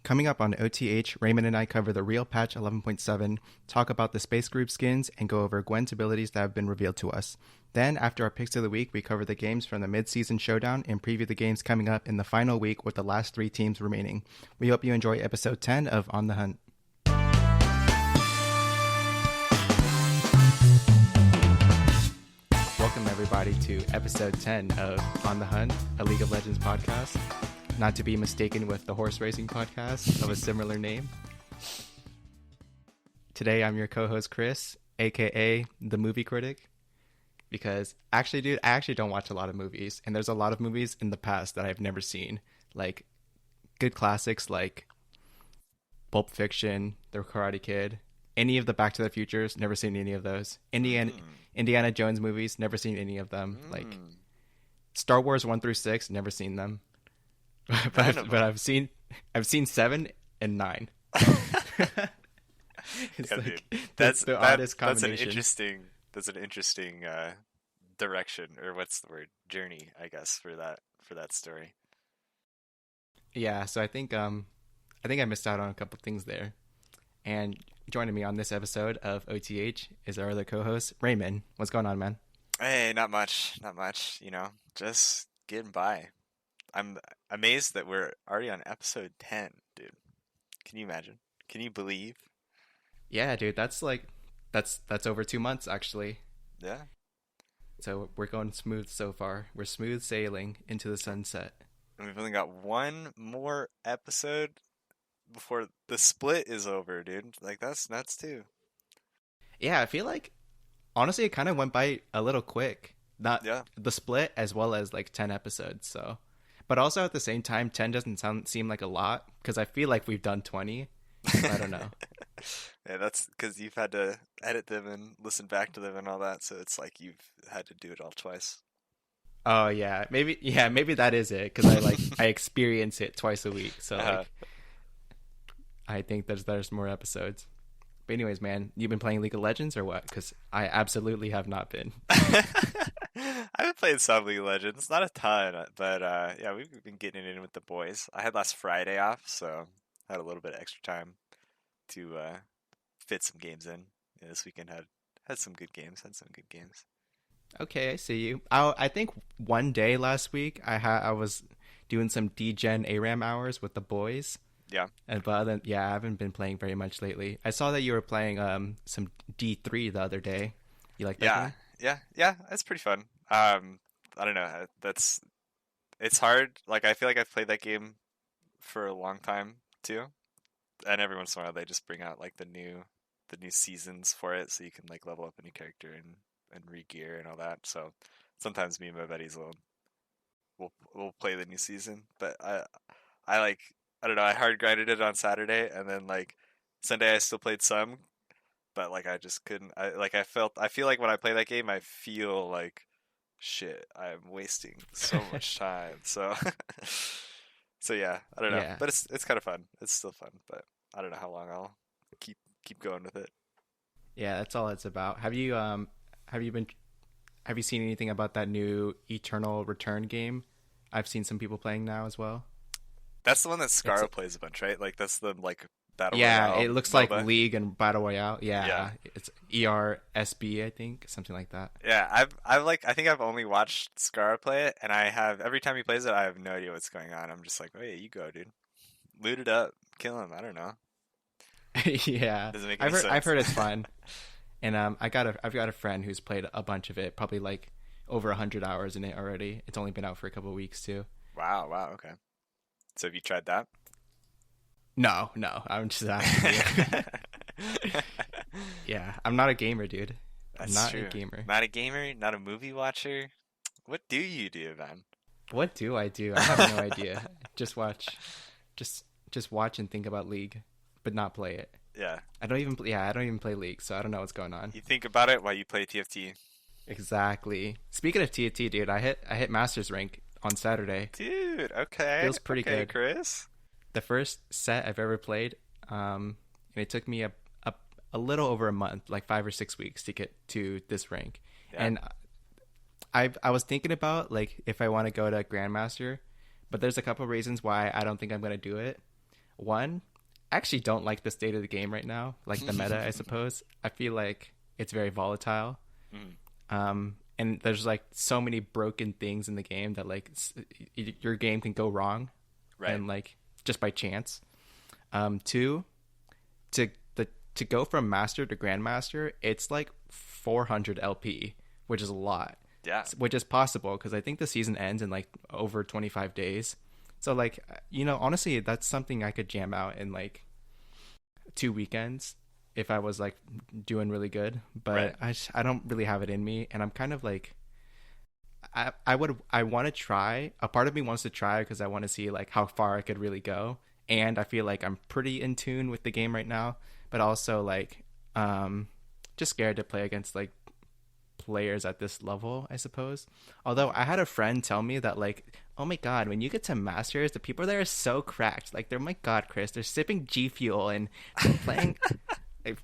Coming up on OTH, Raymond and I cover the real patch 11.7, talk about the Space Group skins, and go over Gwen's abilities that have been revealed to us. Then, after our picks of the week, we cover the games from the Mid-Season Showdown and preview the games coming up in the final week with the last 3 teams remaining. We hope you enjoy episode 10 of On the Hunt. Welcome, everybody, to episode 10 of On the Hunt, a League of Legends podcast. Not to be mistaken with the horse racing podcast of a similar name. Today, I'm your co-host, Chris, a.k.a. the movie critic. Because, actually, dude, I actually don't watch a lot of movies. And there's a lot of movies in the past that I've never seen. Like, good classics like Pulp Fiction, The Karate Kid, any of the Back to the Futures, never seen any of those. Indiana Jones movies, never seen any of them. Like, Star Wars 1 through 6, never seen them. but I've seen 7 and 9. It's yeah, like dude. that's the oddest combination. That's an interesting direction, or what's the word? Journey, I guess, for that story. Yeah, so I think I missed out on a couple things there. And joining me on this episode of OTH is our other co-host, Raymond. What's going on, man? Hey, not much. You know, just getting by. I'm amazed that we're already on episode 10, dude. Can you imagine? Can you believe? Yeah, dude, that's over 2 months, actually. Yeah. So we're going smooth so far. We're smooth sailing into the sunset. And we've only got one more episode before the split is over, dude. Like, that's nuts, too. Yeah, I feel like, honestly, it kind of went by a little quick. Not the split as well as, 10 episodes, so... But also at the same time, 10 doesn't seem like a lot, because I feel like we've done 20. I don't know. Yeah, that's because you've had to edit them and listen back to them and all that, so it's like you've had to do it all twice. Oh, yeah. Maybe that is it, because I experience it twice a week, so I think there's more episodes. But anyways, man, you've been playing League of Legends or what? Because I absolutely have not been. I've been playing some League of Legends, not a ton, but yeah, we've been getting it in with the boys. I had last Friday off, so I had a little bit of extra time to fit some games in. Yeah, this weekend had some good games. Okay, I see you. I think one day last week I was doing some DGen ARAM hours with the boys. Yeah. But I haven't been playing very much lately. I saw that you were playing some D3 the other day. You like that game? Yeah, that's pretty fun. I don't know. It's hard. Like, I feel like I've played that game for a long time too, and every once in a while they just bring out the new seasons for it, so you can level up a new character and re-gear and all that. So sometimes me and my buddies will play the new season, but I don't know. I hard grinded it on Saturday, and then Sunday I still played some, but I just couldn't. I feel like when I play that game, I feel like shit. I'm wasting so much time. So yeah, I don't know. Yeah. But it's kind of fun. It's still fun, but I don't know how long I'll keep going with it. Yeah, that's all it's about. Have you seen anything about that new Eternal Return game? I've seen some people playing now as well. That's the one that Scarra plays a bunch, right? That's the battle royale. Yeah, it looks MOBA. like League and Battle Royale. Yeah. It's ERSB, I think, something like that. Yeah, I think I've only watched Scarra play it, and every time he plays it, I have no idea what's going on. I'm just like, oh yeah, you go, dude. Loot it up, kill him. I don't know. Yeah, doesn't make any sense. I've heard it's fun, and I've got a friend who's played a bunch of it, probably over 100 hours in it already. It's only been out for a couple of weeks too. Wow, okay. So have you tried that? No, I'm just asking you. Yeah, I'm not a gamer, dude. That's I'm not true. a gamer. Not a gamer, not a movie watcher. What do you do, man? What do? I have no idea. Just watch and think about League, but not play it. Yeah. I don't even play League, so I don't know what's going on. You think about it while you play TFT. Exactly. Speaking of TFT, dude, I hit Masters rank on Saturday. Dude, okay. Feels pretty good, Chris. The first set I've ever played, and it took me a little over a month, 5 or 6 weeks to get to this rank. Yeah. And I was thinking about if I want to go to Grandmaster, but there's a couple reasons why I don't think I'm going to do it. One, I actually don't like the state of the game right now, like the meta, I suppose. I feel like it's very volatile. Mm, And there's like so many broken things in the game that like your game can go wrong, right. and like just by chance. Two, to to go from master to grandmaster, it's like 400 LP, which is a lot. Yeah. Which is possible because I think the season ends in like over 25 days. So like honestly, that's something I could jam out in like 2 weekends if I was like doing really good. Right. But I don't really have it in me, and I'm kind of like I want to try. A part of me wants to try because I want to see like how far I could really go, and I feel like I'm pretty in tune with the game right now. But also like just scared to play against like players at this level, I suppose. Although I had a friend tell me that like, oh my god, when you get to masters, the people there are so cracked. Like they're, my god, Chris, they're sipping G Fuel and they're playing like,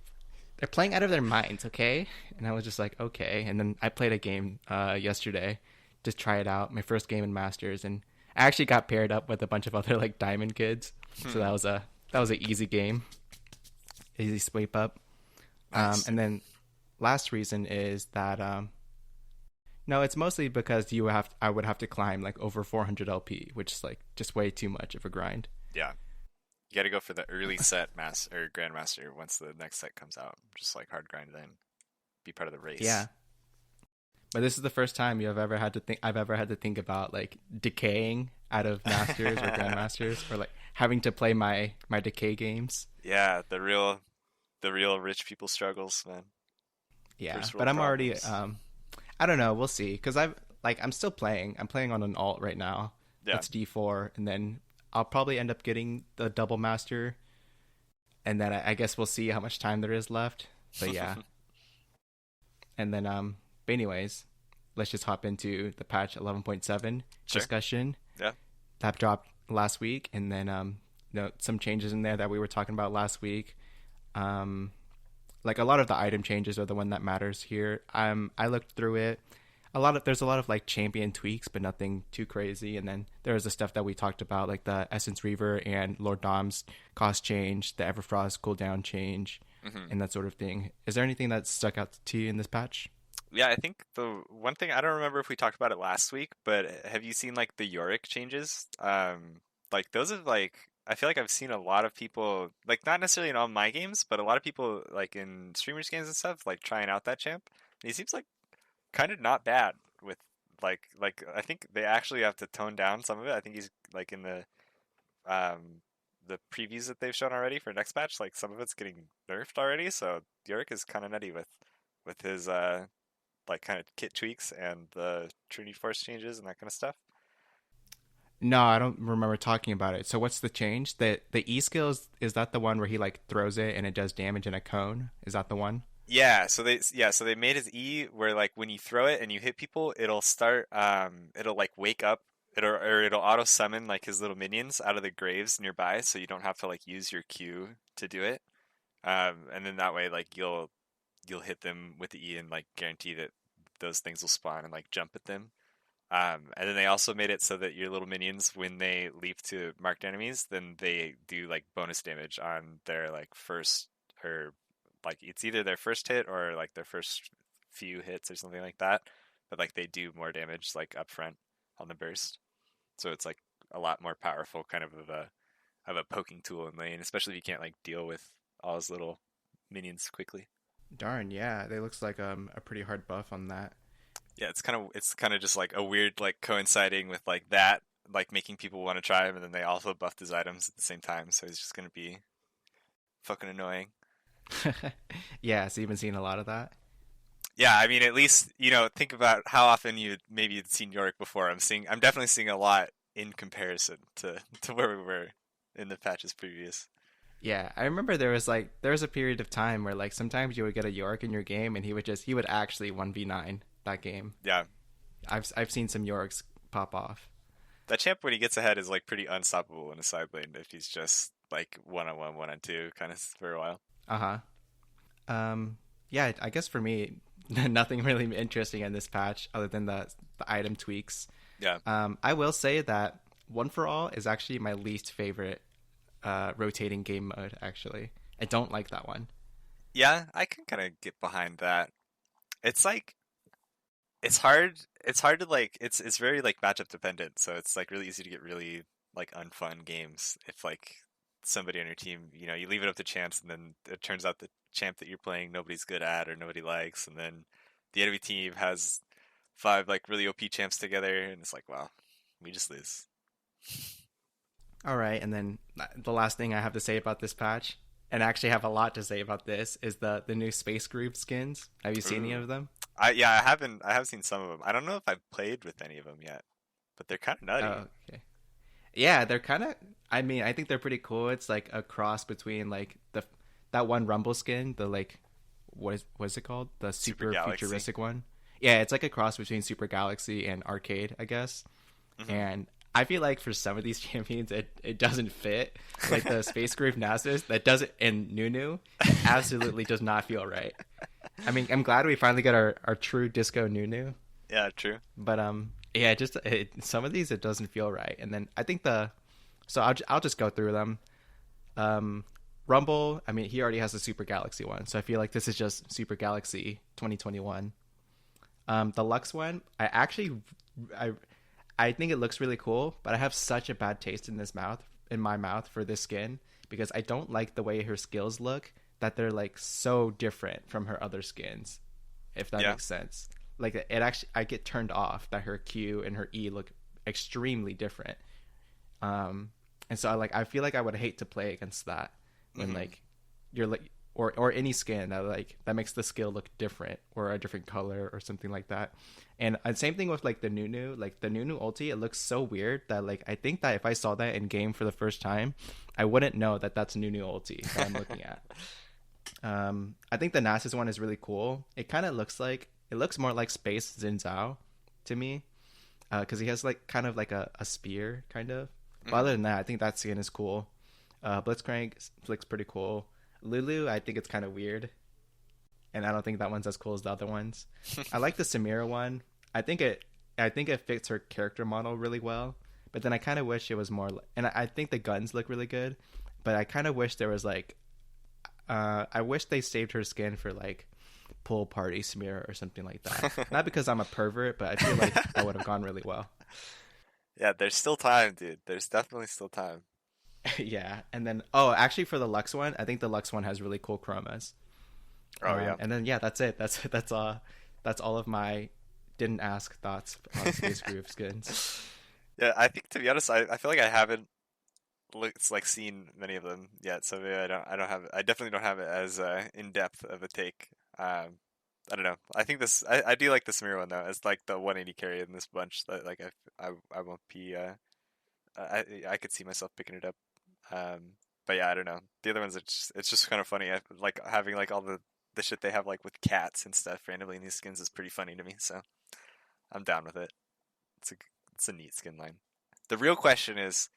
they're playing out of their minds, okay? And I was just like, okay. And then I played a game yesterday, just try it out, my first game in masters, and I actually got paired up with a bunch of other like diamond kids. So that was an easy game. Easy sweep up. Nice. And then last reason is that no, it's mostly because I would have to climb like over 400 LP, which is like just way too much of a grind. Yeah. You got to go for the early set or grandmaster once the next set comes out. Just like hard grind then. Be part of the race. Yeah. But this is the first time I've ever had to think about like decaying out of masters or grandmasters, or like having to play my decay games. Yeah, the real rich people struggles, man. Yeah, First but world I'm already problems. I don't know, we'll see, cuz I'm still playing. I'm playing on an alt right now. Yeah. That's D4, and then I'll probably end up getting the double master, and then I guess we'll see how much time there is left. But yeah. And then but anyways, let's just hop into the patch 11.7 Sure. discussion Yeah. that dropped last week, and then some changes in there that we were talking about last week. Like a lot of the item changes are the one that matters here. I looked through it. There's a lot of like champion tweaks, but nothing too crazy. And then there's the stuff that we talked about, like the Essence Reaver and Lord Dom's cost change, the Everfrost cooldown change, Hmm. and that sort of thing. Is there anything that stuck out to you in this patch? Yeah, I think the one thing, I don't remember if we talked about it last week, but have you seen like the Yorick changes? Like those are like, I feel like I've seen a lot of people, like not necessarily in all my games, but a lot of people like in streamers games and stuff, like trying out that champ. And he seems like kind of not bad with like I think they actually have to tone down some of it. I think he's like in the previews that they've shown already for next patch, like some of it's getting nerfed already. So Yorick is kind of nutty with his like kind of kit tweaks and the Trinity Force changes and that kind of stuff. No, I don't remember talking about it. So what's the change? The E skill is that the one where he like throws it and it does damage in a cone? Is that the one? So they made his E where like when you throw it and you hit people, it'll like wake up, it'll auto summon like his little minions out of the graves nearby, so you don't have to like use your Q to do it. And then that way like you'll hit them with the E and like guarantee that those things will spawn and like jump at them. And then they also made it so that your little minions, when they leap to marked enemies, then they do like bonus damage on their like first, or like it's either their first hit or like their first few hits or something like that. But like they do more damage like up front on the burst. So it's like a lot more powerful kind of a poking tool in lane, especially if you can't like deal with all his little minions quickly. Darn, yeah, they looks like a pretty hard buff on that. Yeah, it's kind of just like a weird like coinciding with like that, like making people want to try him, and then they also buffed his items at the same time, so he's just gonna be fucking annoying. Yeah, so you've been seeing a lot of that. Yeah, I mean, at least think about how often you'd seen Yorick before. I'm definitely seeing a lot in comparison to where we were in the patches previous. Yeah, I remember there was a period of time where like sometimes you would get a York in your game and he would actually 1v9 that game. Yeah, I've seen some Yorks pop off. that champ when he gets ahead is like pretty unstoppable in a side lane if he's just like 1-on-1, 1-on-2 kind of for a while. Uh-huh. Yeah, I guess for me nothing really interesting in this patch other than the item tweaks. Yeah. I will say that One for All is actually my least favorite rotating game mode. Actually, I don't like that one. Yeah, I can kind of get behind that. It's like it's hard. It's hard to like. It's very like matchup dependent. So it's like really easy to get really like unfun games if like somebody on your team, you leave it up to chance, and then it turns out the champ that you're playing nobody's good at or nobody likes, and then the enemy team has five like really OP champs together, and it's like, wow, we just lose. All right, and then the last thing I have to say about this patch, and I actually have a lot to say about this, is the new Space Groove skins. Have you seen any Ooh. of them? I have seen some of them. I don't know if I've played with any of them yet, but they're kind of nutty. Oh, okay. Yeah, they're kind of. I mean, I think they're pretty cool. It's like a cross between like the that one Rumble skin, the like what is it called? The Super super Galaxy. futuristic one. Yeah, it's like a cross between Super Galaxy and Arcade, I guess. Hmm. And I feel like for some of these champions, it doesn't fit. Like the Space Groove Nasus, that doesn't, and Nunu, it absolutely does not feel right. I mean, I'm glad we finally got our true disco Nunu, Yeah, true. but yeah, just some of these it doesn't feel right. And then I think so I'll just go through them. Um, Rumble, I mean, he already has the Super Galaxy one, so I feel like this is just Super Galaxy 2021. The Lux one, I I think it looks really cool, but I have such a bad taste in my mouth for this skin because I don't like the way her skills look that they're like so different from her other skins, if that Yeah. makes sense. Like it actually I get turned off that her Q and her E look extremely different. Um and so I feel like I would hate to play against that when Hmm. like you're like or any skin that like that makes the skill look different or a different color or something like that. And same thing with like the Nunu ulti, it looks so weird that like I think that if I saw that in game for the first time, I wouldn't know that that's Nunu ulti that I'm looking at. I think the Nasus one is really cool. It looks more like Space Xin Zhao to me because he has like kind of like a spear kind of. But other Hmm. than that, I think that skin is cool. Blitzcrank looks pretty cool. Lulu, I think it's kind of weird, and I don't think that one's as cool as the other ones. I like the Samira one. I think it fits her character model really well. But then I kind of wish it was more. And I think the guns look really good, but I kind of wish there was like. I wish they saved her skin for like pool party Samira or something like that. Not because I'm a pervert, but I feel like that would have gone really well. Yeah, there's still time, dude. There's definitely still time. Yeah, and then oh, actually for the Lux one, I think the Lux one has really cool chromas. Oh yeah. And then yeah, that's it. That's all of my didn't ask thoughts on Space Groove skins. Yeah, I think to be honest, I feel like I haven't looked like seen many of them yet, so maybe I definitely don't have it as in depth of a take. I don't know. I think I do like the Samir one though. It's like the 180 carry in this bunch. That like I won't be I could see myself picking it up. But yeah, I don't know. The other ones, it's just kind of funny. Like having like all the shit they have like with cats and stuff randomly in these skins is pretty funny to me. So I'm down with it. It's a it's a neat skin line. The real question is,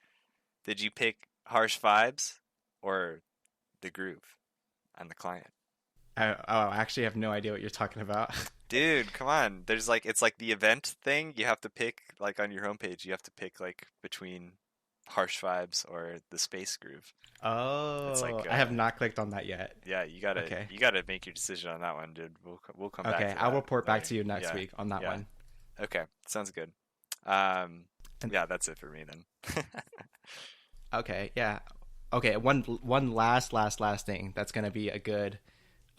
did you pick Harsh Vibes or the Groove on the client? I actually have no idea what you're talking about. Dude, come on. There's like it's like the event thing. You have to pick like on your homepage. You have to pick like between Harsh Vibes or the Space Groove. It's Oh, like I have not clicked on that yet. yeah, Okay. you gotta make your decision on that one, dude. We'll come back Okay, to I'll that report back later. to you next Yeah, week on that yeah. one. Okay, sounds good. Um, And yeah, that's it for me then. okay, yeah. Okay, one last thing that's gonna be a good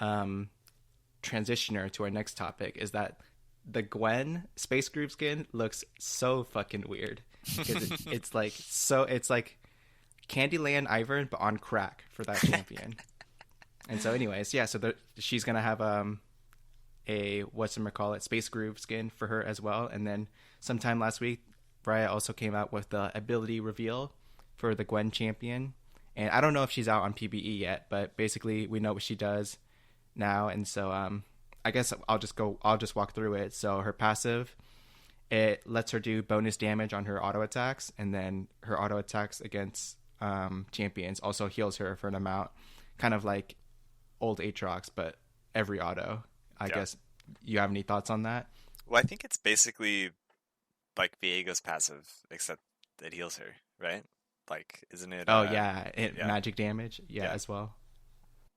um transitioner to our next topic is that the Gwen Space Group skin looks so fucking weird because it's like Candyland Ivern but on crack for that champion. And so, anyways, yeah. So she's gonna have a call it Space Groove skin for her as well. And then sometime last week, Brian also came out with the ability reveal for the Gwen champion. And I don't know if she's out on PBE yet, but basically we know what she does now. And so I guess I'll just walk through it. So her passive, it lets her do bonus damage on her auto attacks, and then her auto attacks against champions also heals her for an amount, kind of like old Aatrox, but every auto. I Yeah. guess you have any thoughts on that? Well, I think it's basically like Viego's passive, except it heals her, right? Like, isn't it? Oh yeah, Yeah, magic damage. Yeah, yeah. as well.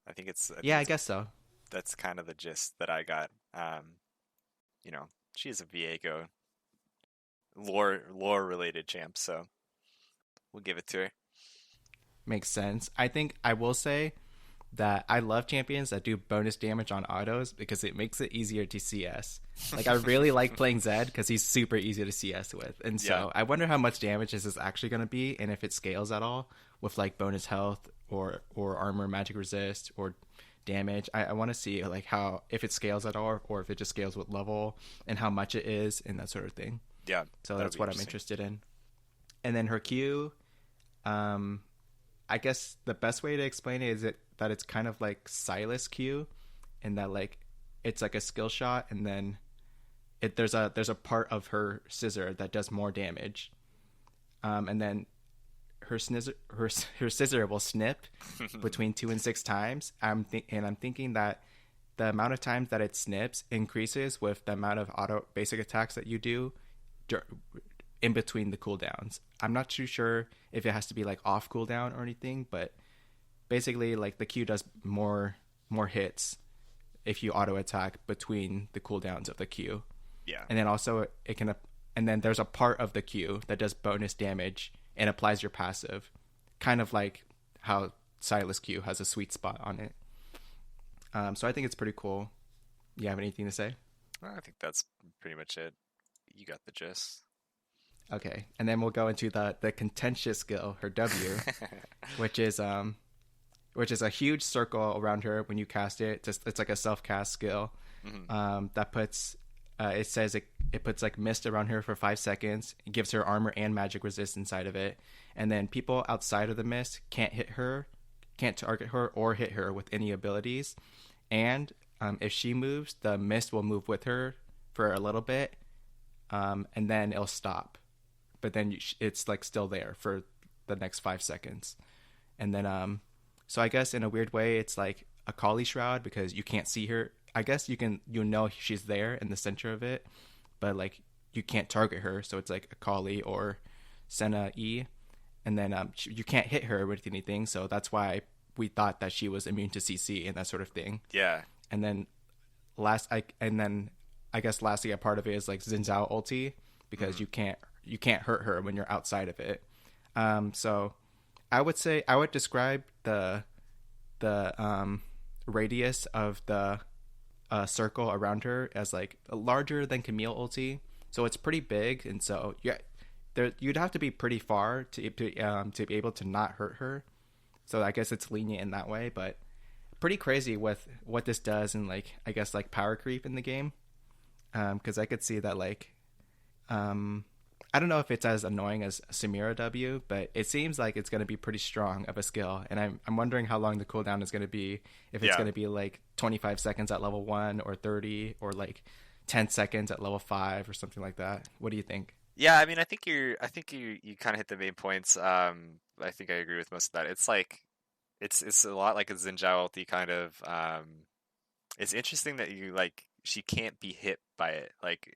I think Yeah, I it's guess so. that's kind of the gist that I got. You know, she's a Viego lore related champ, so we'll give it to her. Makes sense. I think I will say that I love champions that do bonus damage on autos because it makes it easier to CS. Like I really like playing Zed because he's super easy to CS with, and Yeah, so I wonder how much damage this is actually going to be, and if it scales at all with like bonus health or armor, magic resist, or damage. I want to see like how if it scales at all, or if it just scales with level and how much it is and that sort of thing. yeah, So that'll that's be what I'm interesting. interested in. And then her Q, um, I guess the best way to explain it is that it's kind of like Silas Q, and that like it's like a skill shot, and then there's a part of her scissor that does more damage, and then her scissor will snip between 2 and 6 times. I'm thinking that the amount of times that it snips increases with the amount of auto basic attacks that you do in between the cooldowns. I'm not too sure if it has to be like off cooldown or anything, but basically like the Q does more hits if you auto attack between the cooldowns of the Q. Yeah, And then also it can, and then there's a part of the Q that does bonus damage and applies your passive, kind of like how Silas Q has a sweet spot on it. So I think it's pretty cool. You have anything to say? well, I think that's pretty much it. You got the gist. Okay, and then we'll go into the contentious skill, her W, which is a huge circle around her when you cast it. It's like a self cast skill. Mhm. That puts it says it puts like mist around her for 5 seconds. It gives her armor and magic resist inside of it, and then people outside of the mist can't hit her, can't target her or hit her with any abilities. And if she moves, the mist will move with her for a little bit, and then it'll stop. But then it's like still there for the next 5 seconds, and then so I guess in a weird way, it's like a Kali shroud because you can't see her. I guess you know she's there in the center of it, but like you can't target her. So it's like a Kali or Senna E, and then you can't hit her with anything. So that's why we thought that she was immune to CC and that sort of thing. Yeah, And then I guess lastly a part of it is like Xin Zhao ulti because mhm. you can't hurt her when you're outside of it. So I would say I would describe the radius of the circle around her as like larger than Camille ulti. So it's pretty big, and so yeah, you'd have to be pretty far to be able to not hurt her. So I guess it's lenient in that way, but pretty crazy with what this does and like I guess like power creep in the game. Because I could see that like um, I don't know if it's as annoying as Samira W, but it seems like it's going to be pretty strong of a skill, and I'm wondering how long the cooldown is going to be. If it's Yeah, going to be like 25 seconds at level 1 or 30 or like 10 seconds at level 5 or something like that. What do you think? yeah. I mean, I think you kind of hit the main points. I think I agree with most of that. It's like it's a lot like a Zinjao ulti kind of. It's interesting that you like she can't be hit by it. Like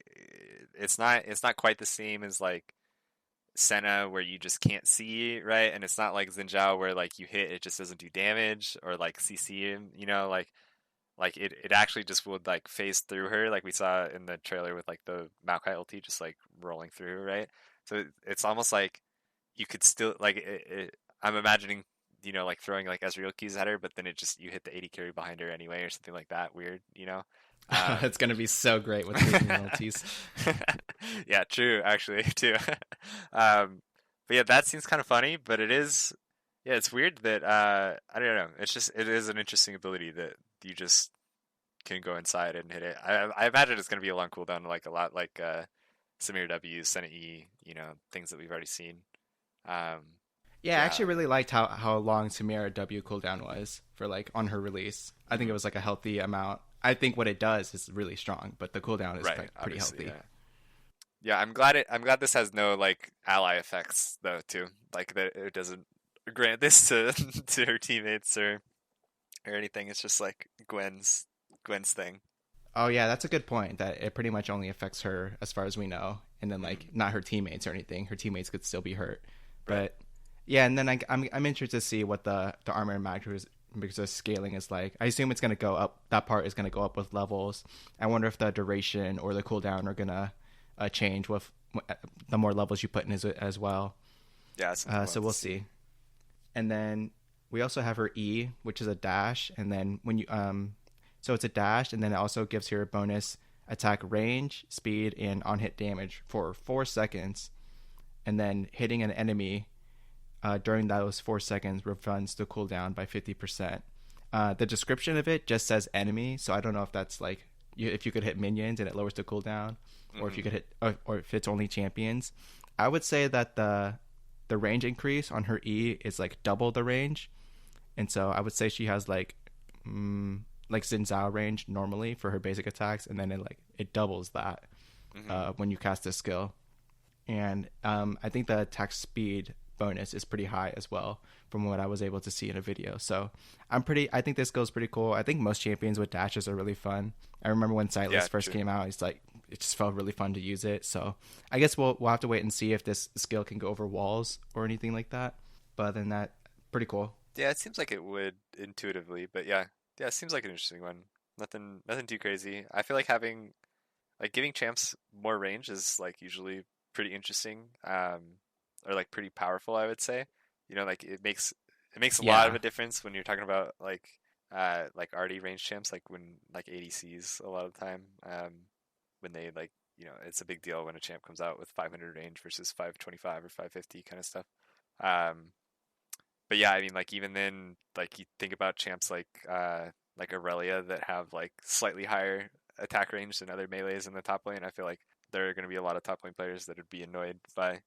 it's not quite the same as like Senna where you just can't see, right? And it's not like Zinjao where like you hit it just doesn't do damage or like CC him, you know, like it actually just would like phase through her like we saw in the trailer with like the Maokai ulti just like rolling through her, right? So it's almost like you could still like I'm imagining like throwing like Ezreal keys at her, but then it just you hit the 80 carry behind her anyway or something like that weird, you know? It's going to be so great with the penalties. Yeah, true, actually, too. Um, but yeah, that seems kind of funny, but it is, yeah, it's weird that I don't know. It's just it is an interesting ability that you just can go inside and hit it. I imagine it's going to be a long cooldown, like a lot like Samir W, Senna E, things that we've already seen. Um, Yeah, I yeah. actually really liked how long Samira W cooldown was for like on her release. I think it Mhm. was like a healthy amount. I think what it does is really strong, but the cooldown is Right, like pretty obviously, healthy. yeah. Yeah, I'm glad this has no like ally effects though too. Like that it doesn't grant this to to her teammates or anything. It's just like Gwen's thing. Oh yeah, that's a good point. That it pretty much only affects her as far as we know, and then Mhm. like not her teammates or anything. Her teammates could still be hurt, Right. but Yeah, and then I'm interested to see what the armor and because the scaling is like. I assume it's gonna go up. That part is gonna go up with levels. I wonder if the duration or the cooldown are gonna change with the more levels you put in as well. Yeah, that's something we'll So have to we'll see. see. And then we also have her E, which is a dash, and then when you so it's a dash, and then it also gives her a bonus attack range, speed, and on hit damage for 4 seconds, and then hitting an enemy during those 4 seconds refunds the cooldown by 50%. The description of it just says enemy, so I don't know if that's like if you could hit minions and it lowers the cooldown, or if you Hmm. could hit, or if it's only champions. I would say that the range increase on her E is like double the range, and so I would say she has like Xin Zhao range normally for her basic attacks, and then it doubles that Hmm. when you cast a skill. And I think the attack speed bonus is pretty high as well from what I was able to see in a video. So I think this goes pretty cool. I think most champions with dashes are really fun. I remember when Yeah, Sightless first true. came out, it just felt really fun to use it. So I guess we'll have to wait and see if this skill can go over walls or anything like that. But other than that, pretty cool. Yeah, it seems like it would intuitively, but yeah, yeah, it seems like an interesting one. Nothing too crazy. I feel like having like giving champs more range is like usually pretty interesting, or like pretty powerful, I would say. You know, like it makes a lot of Yeah. a difference when you're talking about like already range champs, like when like ADCs a lot of the time, when they like it's a big deal when a champ comes out with 500 range versus 525 or 550 kind of stuff. Um, but yeah, I mean, like even then, like you think about champs like Aurelia that have like slightly higher attack range than other melees in the top lane. I feel like there are going to be a lot of top lane players that would be annoyed by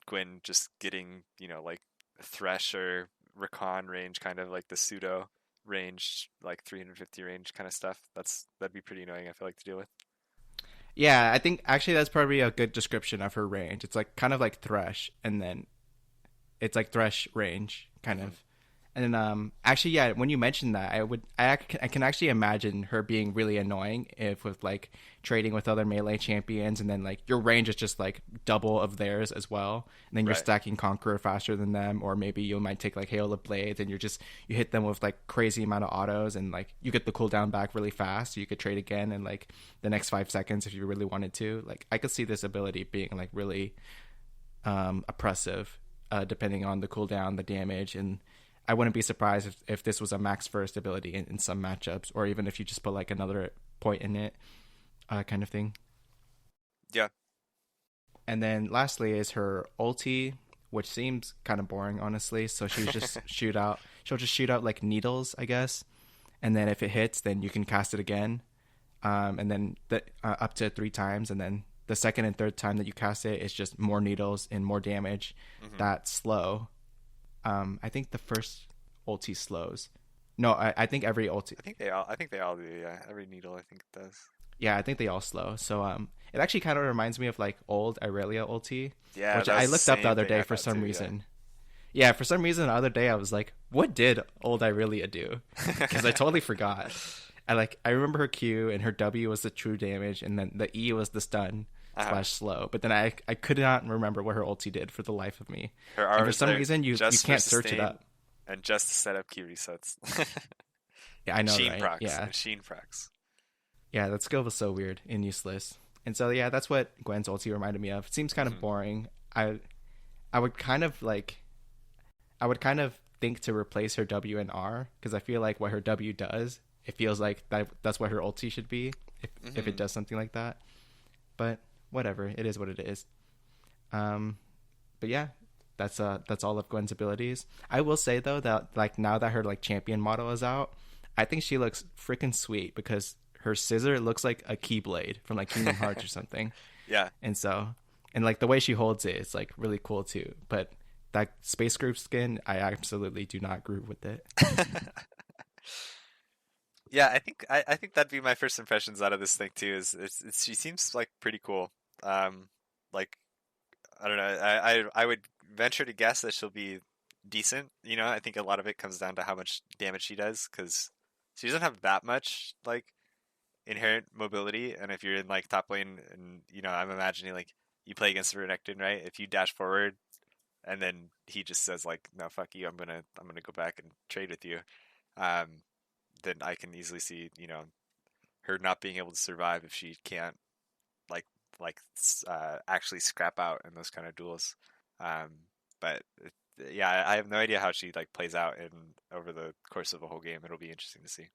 Gwen just getting like Thresh or Rakan range, kind of like the pseudo range, like 350 range kind of stuff. That'd be pretty annoying. I feel like to deal with. Yeah, I think actually that's probably a good description of her range. It's like kind of like Thresh, and then it's like Thresh range, kind Hmm. of. And then, actually, yeah, when you mentioned that, I can actually imagine her being really annoying if with like trading with other melee champions, and then like your range is just like double of theirs as well, and then you're Right. stacking Conqueror faster than them, or maybe you might take like Hail of Blades, and you hit them with like crazy amount of autos, and like you get the cooldown back really fast, so you could trade again in like the next 5 seconds if you really wanted to. Like I could see this ability being like really oppressive, depending on the cooldown, the damage, and I wouldn't be surprised if this was a max first ability in some matchups, or even if you just put like another point in it, kind of thing. Yeah. And then lastly is her ulti, which seems kind of boring, honestly. So she'll just shoot out like needles, I guess, and then if it hits, then you can cast it again, and then up to 3 times, and then the second and third time that you cast it, it's just more needles and more damage. Hmm. That slow. I think the first ulti slows. No, I think every ulti. I think they all do. Yeah. Every needle I think it does. Yeah, I think they all slow. So it actually kind of reminds me of like old Irelia ulti, Yeah, which that I was the looked up the same other thing day I for thought some too. Yeah. reason. Yeah, for some reason the other day I was like, what did old Irelia do? Because I totally forgot. I remember her Q and her W was the true damage, and then the E was the stun Uh-huh. slash slow. But then I could not remember what her ulti did for the life of me. Her And R for was some there reason you just for can't search it sustain up. and just to set up key resets. Yeah, I And know, Sheen right? procs. Yeah. And Sheen procs. Yeah, that skill was so weird and useless. And so yeah, that's what Gwen's ulti reminded me of. It seems kind of Hmm. boring. I would kind of like I would kind of think to replace her W and R because I feel like what her W does, it feels like that's what her ulti should be if it Hmm. does something like that. But whatever, it is what it is. Um, but yeah, that's all of Gwen's abilities. I will say though that like now that her like champion model is out, I think she looks freaking sweet because her scissor looks like a keyblade from like Kingdom Hearts or something. Yeah. And so and like the way she holds it, it's like really cool too. But that space group skin, I absolutely do not groove with it. Yeah, I think that'd be my first impressions out of this thing too. Is she seems like pretty cool. Like I don't know. I would venture to guess that she'll be decent. I think a lot of it comes down to how much damage she does because she doesn't have that much like inherent mobility. And if you're in like top lane, and I'm imagining like you play against Renekton, right? If you dash forward and then he just says like, no, fuck you, I'm gonna go back and trade with you. Um, then I can easily see, her not being able to survive if she can't like actually scrap out in those kind of duels. Um, but yeah, I have no idea how she like plays out in over the course of a whole game. It'll be interesting to see.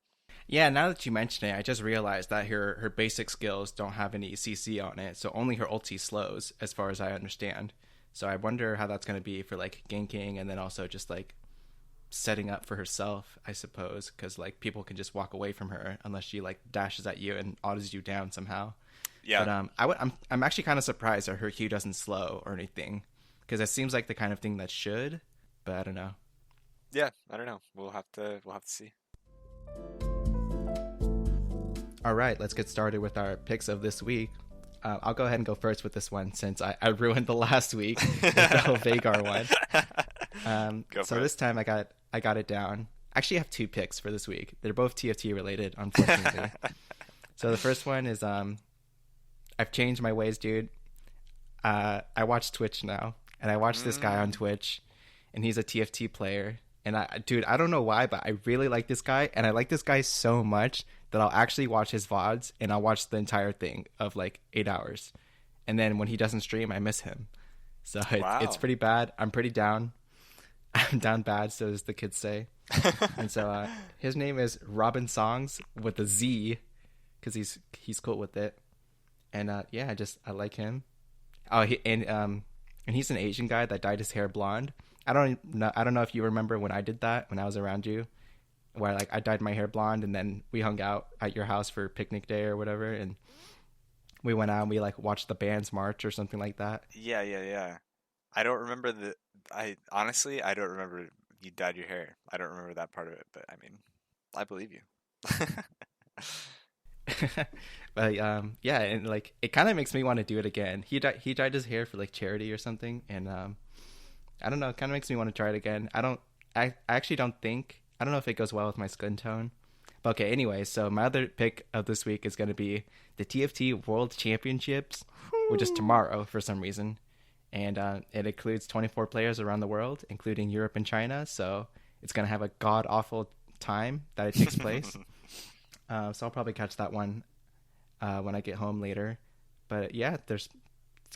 Yeah, now that you mention it, I just realized that her basic skills don't have any CC on it, so only her ulti slows, as far as I understand. So I wonder how that's going to be for like ganking and then also just like setting up for herself, I suppose, because like people can just walk away from her unless she like dashes at you and autos you down somehow. Yeah, But I'm actually kind of surprised that her Q doesn't slow or anything, because it seems like the kind of thing that should, but I don't know. yeah. I don't know. We'll have to see. All right, let's get started with our picks of this week. I'll go ahead and go first with this one since I ruined the last week with the whole Vagar one. Go So for it. this time I got it down. Actually, I have two picks for this week. They're both TFT related, unfortunately. So the first one is I've changed my ways, dude. I watch Twitch now, and I watch this guy on Mm. Twitch, and he's a TFT player. And dude, I don't know why, but I really like this guy, and I like this guy so much that I'll actually watch his VODs, and I'll watch the entire thing of like 8 hours. And then when he doesn't stream, I miss him. So it's Wow. pretty bad. I'm pretty down. I'm down bad, so as the kids say. And so his name is Robin Songs with a Z, because he's cool with it. And yeah, I like him. Oh, and he's an Asian guy that dyed his hair blonde. I don't know if you remember when I did that when I was around you, where like I dyed my hair blonde and then we hung out at your house for picnic day or whatever, and we went out and we like watched the band's march or something like that. Yeah, yeah, yeah. I don't remember the. I honestly, I don't remember you dyed your hair. I don't remember that part of it, but I mean, I believe you. But yeah, and like it kind of makes me want to do it again. He dyed his hair for like charity or something, and I don't know, it kind of makes me want to try it again. I actually don't think, I don't know if it goes well with my skin tone. But okay, anyway, so my other pick of this week is going to be the TFT World Championships, which is tomorrow for some reason. And it includes 24 players around the world, including Europe and China. So it's going to have a god awful time that it takes place. So I'll probably catch that one when I get home later. But yeah, it's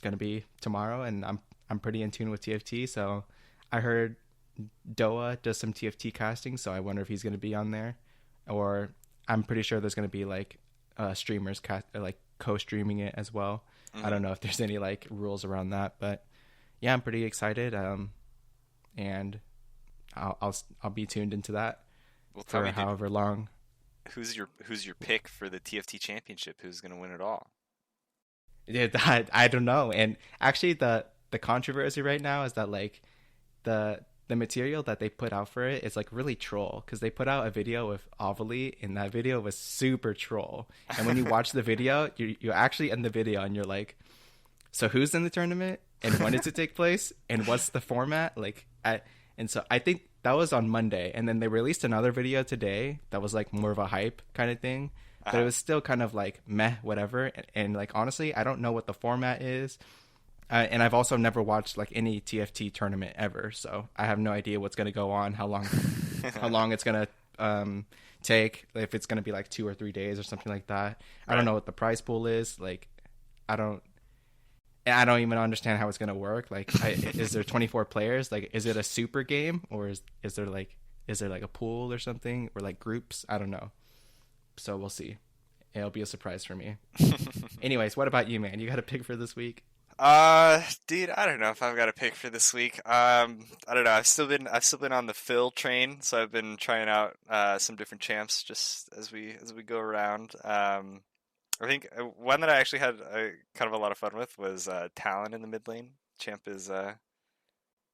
going to be tomorrow, and I'm pretty in tune with TFT. So I heard Doa does some TFT casting, so I wonder if he's going to be on there, or I'm pretty sure there's going to be like streamers like co-streaming it as well. I Hmm. don't know if there's any like rules around that, but yeah, I'm pretty excited. And I'll be tuned into that Well, tell for me, dude, however long. who's your pick for the TFT Championship? Who's gonna win it all? Yeah, I don't know. And actually, the controversy right now is that like the material that they put out for it is like really troll, because they put out a video with Ovally, and that video was super troll. And when you watch the video, you actually end the video and you're like, so who's in the tournament and when does it take place and what's the format like? And so I think that was on Monday, and then they released another video today that was like more of a hype kind of thing, but it Uh-huh. was still kind of like meh, whatever. And like honestly, I don't know what the format is. And I've also never watched like any TFT tournament ever, so I have no idea what's going to go on, how long it's going to take, if it's going to be like 2 or 3 days or something like that. I don't Right. know what the prize pool is. Like, I don't. I don't even understand how it's going to work. Like, is there 24 players? Like, is it a super game, or is there like a pool or something, or like groups? I don't know. So we'll see. It'll be a surprise for me. Anyways, what about you, man? You got a pick for this week? Dude, I don't know if I've got a pick for this week. I don't know. I've still been on the Phil train, so I've been trying out some different champs just as we go around. I think one that I actually had kind of a lot of fun with was Talon in the mid lane. Champ is I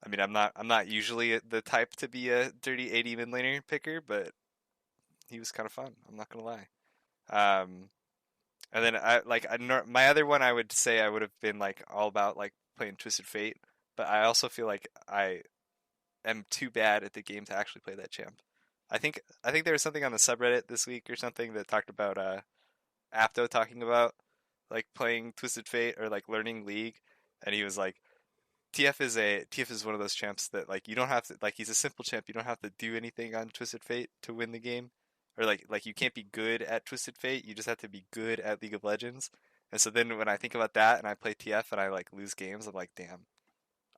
mean, I'm not usually the type to be a dirty 80 mid laner picker, but he was kind of fun. I'm not gonna lie. Um, and then my other one, I would say I would have been like all about like playing Twisted Fate, but I also feel like I am too bad at the game to actually play that champ. I think there was something on the subreddit this week or something that talked about Apto talking about like playing Twisted Fate or like learning League, and he was like, TF is one of those champs that like you don't have to like he's a simple champ. You don't have to do anything on Twisted Fate to win the game, or like you can't be good at Twisted Fate. You just have to be good at League of Legends. And so then when I think about that and I play TF and I like lose games, I'm like, damn,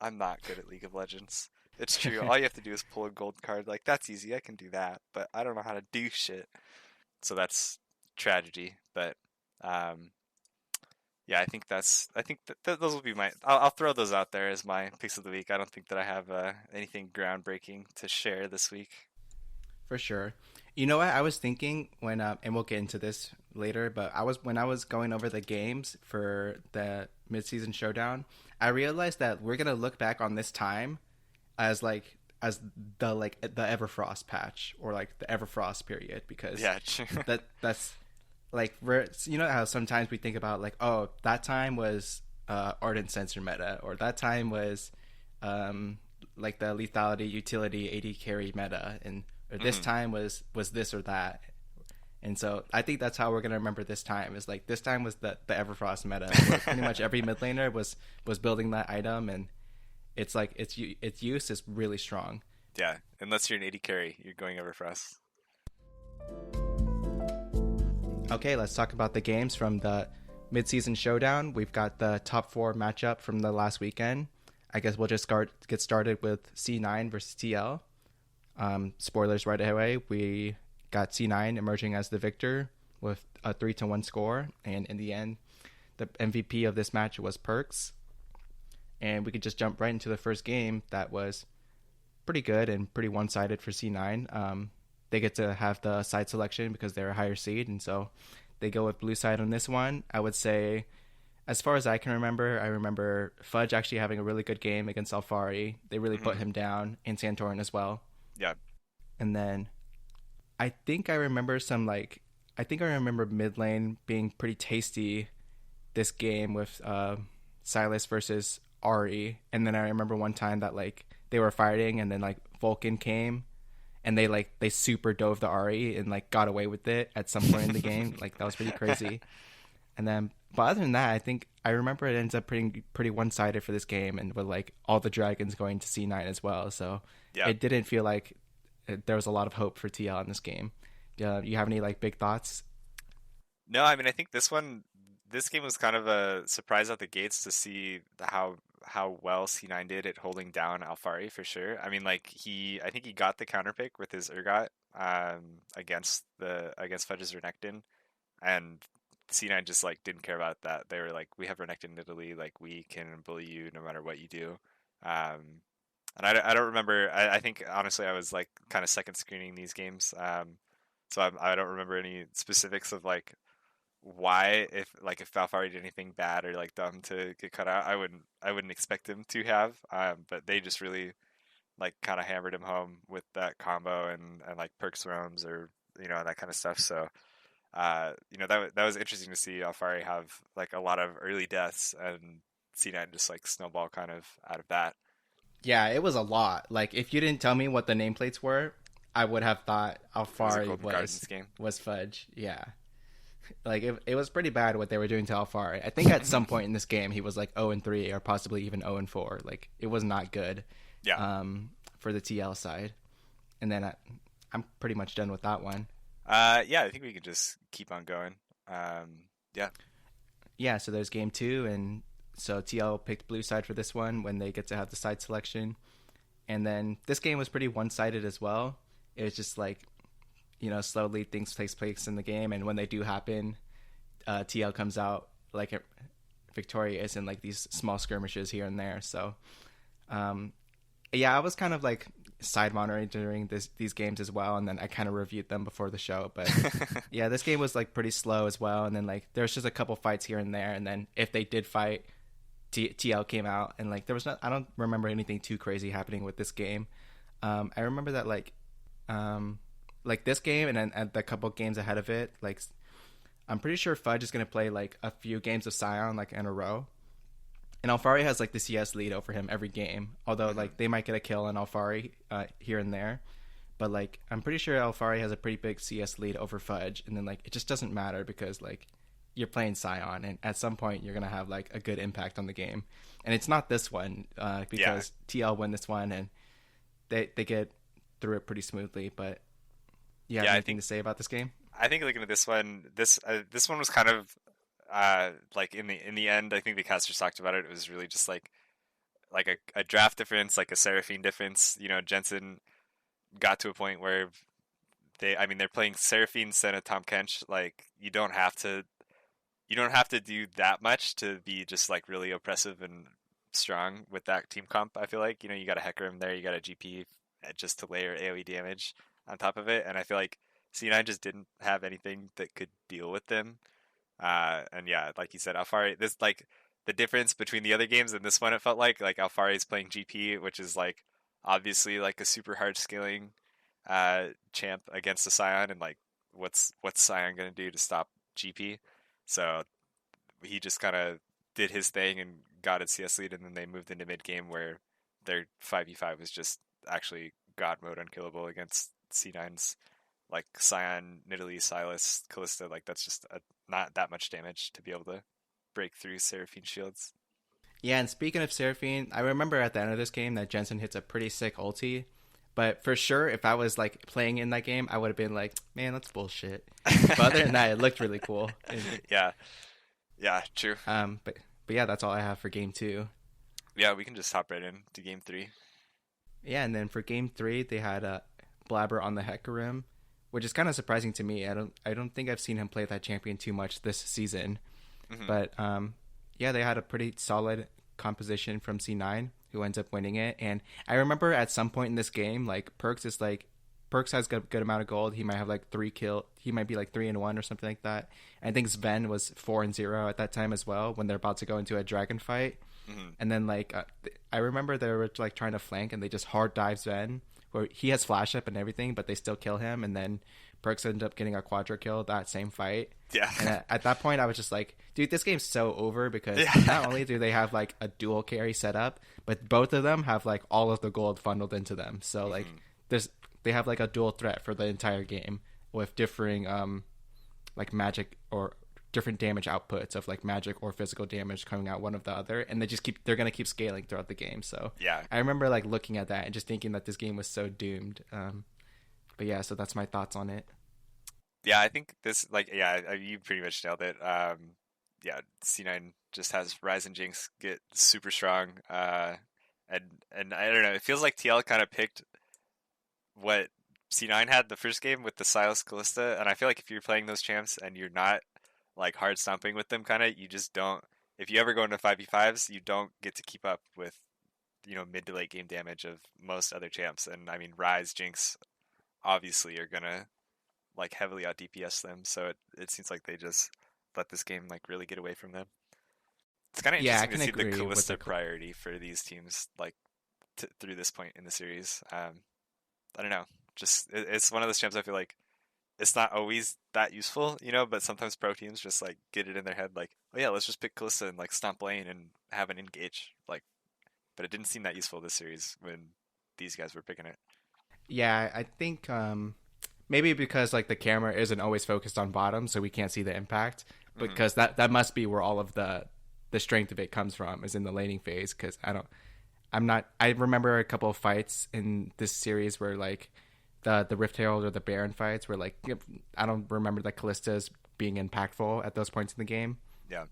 I'm not good at League of Legends. It's true. All you have to do is pull a gold card. Like that's easy. I can do that, but I don't know how to do shit. So that's tragedy. But um, yeah, I think that those will be my. I'll throw those out there as my picks of the week. I don't think that I have anything groundbreaking to share this week. For sure. You know what I was thinking when, and we'll get into this later, but when I was going over the games for the mid-season showdown, I realized that we're gonna look back on this time as the Everfrost patch, or like the Everfrost period, because Yeah, true. that's like, you know how sometimes we think about like, oh, that time was Ardent Sensor meta, or that time was like the lethality utility AD carry meta, and or this Mhm. time was this or that. And so I think that's how we're gonna remember this time. Is like this time was the Everfrost meta, where pretty much every mid laner was building that item, and it's like its use is really strong. Yeah, unless you're an 80 carry, you're going over for us. Okay, let's talk about the games from the mid-season showdown. We've got the top four matchup from the last weekend. I guess we'll just get started with C9 versus TL. Spoilers right away. We got C9 emerging as the victor with a 3-1 score, and in the end, the MVP of this match was Perks. And we could just jump right into the first game that was pretty good and pretty one-sided for C9. They get to have the side selection because they're a higher seed, and so they go with blue side on this one. I would say, as far as I can remember, I remember Fudge actually having a really good game against Alfari. They really put Hmm. him down, and Santorin as well. Yeah. And then I think I remember I think I remember mid lane being pretty tasty this game with Silas versus Ari. And then I remember one time that like they were fighting, and then like Vulcan came, and they super dove the Ari and like got away with it at some point in the game. Like that was pretty crazy. And then, but other than that, I think I remember it ends up pretty one sided for this game, and with like all the dragons going to C9 as well. So Yeah. it didn't feel like there was a lot of hope for TL in this game. You have any like big thoughts? No, I mean, I think this game was kind of a surprise out the gates to see how well C9 did at holding down Alfari for sure. I mean, like I think he got the counter pick with his Urgot against Fudge's Renekton, and C9 just like didn't care about that. They were like, we have Renekton in Italy, like we can bully you no matter what you do. Um, and I don't remember. I think honestly, I was like kind of second screening these games. So I don't remember any specifics of like why if Valfari did anything bad or like dumb to get cut out. I wouldn't expect him to have. But they just really like kind of hammered him home with that combo and like perks roams or that kind of stuff. So that was interesting to see Alfari have like a lot of early deaths and C9 just like snowball kind of out of that. Yeah, it was a lot. Like if you didn't tell me what the nameplates were, I would have thought It was a Alfari Golden Gardens game. was Fudge. Yeah. Like it was pretty bad what they were doing to Alfari. I think at some point in this game he was like 0-3 or possibly even 0-4. Like it was not good Yeah. for the TL side. And then I'm pretty much done with that one. Yeah, I think we could just keep on going. Yeah. Yeah, so there's game 2, and so TL picked blue side for this one when they get to have the side selection. And then this game was pretty one-sided as well. It was just like, slowly things takes place in the game, and when they do happen, TL comes out like victorious in like these small skirmishes here and there. So, yeah, I was kind of like side monitoring during these games as well, and then I kind of reviewed them before the show. But yeah, this game was like pretty slow as well, and then like there's just a couple fights here and there, and then if they did fight, TL came out, and like there was not. I don't remember anything too crazy happening with this game. I remember that like this game and then the couple games ahead of it, like I'm pretty sure Fudge is gonna play like a few games of Scion like in a row, and Alfari has like the CS lead over him every game. Although Mhm. like they might get a kill on Alfari here and there, but like I'm pretty sure Alfari has a pretty big CS lead over Fudge, and then like it just doesn't matter because like you're playing Scion, and at some point you're gonna have like a good impact on the game. And it's not this one Yeah, because TL win this one, and they get through it pretty smoothly. But you have yeah. anything to say about this game? I think looking at this one, this one was kind of like in the end. I think the casters talked about it. It was really just like a draft difference, like a Seraphine difference. You know, Jensen got to a point where I mean, they're playing Seraphine, Senna, Tom Kench. Like, you don't have to do that much to be just like really oppressive and strong with that team comp. I feel like, you know, you got a Hecarim there, you got a GP just to layer AoE damage on top of it, and I feel like C9 just didn't have anything that could deal with them. And yeah, like you said, Alfari, this like the difference between the other games and this one, it felt like Alfari is playing GP, which is like obviously like a super hard scaling champ against the Scion, and like what's Scion gonna do to stop GP? So he just kind of did his thing and got its CS lead, and then they moved into mid game where their 5v5 was just actually god mode unkillable against C9's like Scion, Nidalee, Silas, Callista. Like that's just not that much damage to be able to break through Seraphine shields. Yeah, and speaking of Seraphine, I remember at the end of this game that Jensen hits a pretty sick ulti. But for sure, if I was like playing in that game, I would have been like, "Man, that's bullshit." But other than that, it looked really cool. Yeah, yeah, true. But yeah, that's all I have for game two. Yeah, we can just hop right in to game three. Yeah, and then for game three, they had a Blabber on the Hecarim, which is kind of surprising to me. I don't think I've seen him play that champion too much this season. Hmm. But yeah, they had a pretty solid composition from C9 who ends up winning it. And I remember at some point in this game, like Perks has got a good amount of gold. He might have like three kill. He might be like 3-1 or something like that. And I think Sven was 4-0 at that time as well when they're about to go into a dragon fight. Hmm. And then like I remember they were like trying to flank and they just hard dive Sven where he has flash up and everything, but they still kill him. And then Perks ended up getting a quadra kill that same fight. Yeah, And at that point, I was just like, dude, this game's so over because yeah, not only do they have like a dual carry set up, but both of them have like all of the gold funneled into them. So like, hmm, there's they have like a dual threat for the entire game with differing like magic or different damage outputs of like magic or physical damage coming out one of the other, and they're gonna keep scaling throughout the game. So yeah. I remember like looking at that and just thinking that this game was so doomed. But yeah, so that's my thoughts on it. Yeah, I think this, like, yeah, you pretty much nailed it. Yeah, C9 just has Rise and Jinx get super strong, and I don't know, it feels like TL kind of picked what C9 had the first game with the Silas Callista, and I feel like if you're playing those champs and you're not like hard stomping with them, kind of, you just don't. If you ever go into 5v5s, you don't get to keep up with, you know, mid to late game damage of most other champs, and I mean Rise, Jinx, obviously are gonna like heavily out DPS them, so it seems like they just let this game like really get away from them. It's kind of Yeah, I interesting to can see the agree with Callista the priority for these teams like through this point in the series. I don't know, just it's one of those champs I feel like it's not always that useful, you know, but sometimes pro teams just like get it in their head like, oh yeah, let's just pick Callista and like stomp lane and have an engage, like, but it didn't seem that useful this series when these guys were picking it. Yeah, I think maybe because like the camera isn't always focused on bottom, so we can't see the impact. Hmm. Because that must be where all of the strength of it comes from is in the laning phase. Because I'm not. I remember a couple of fights in this series where like the Rift Herald or the Baron fights where like I don't remember the Callistas being impactful at those points in the game, Yeah.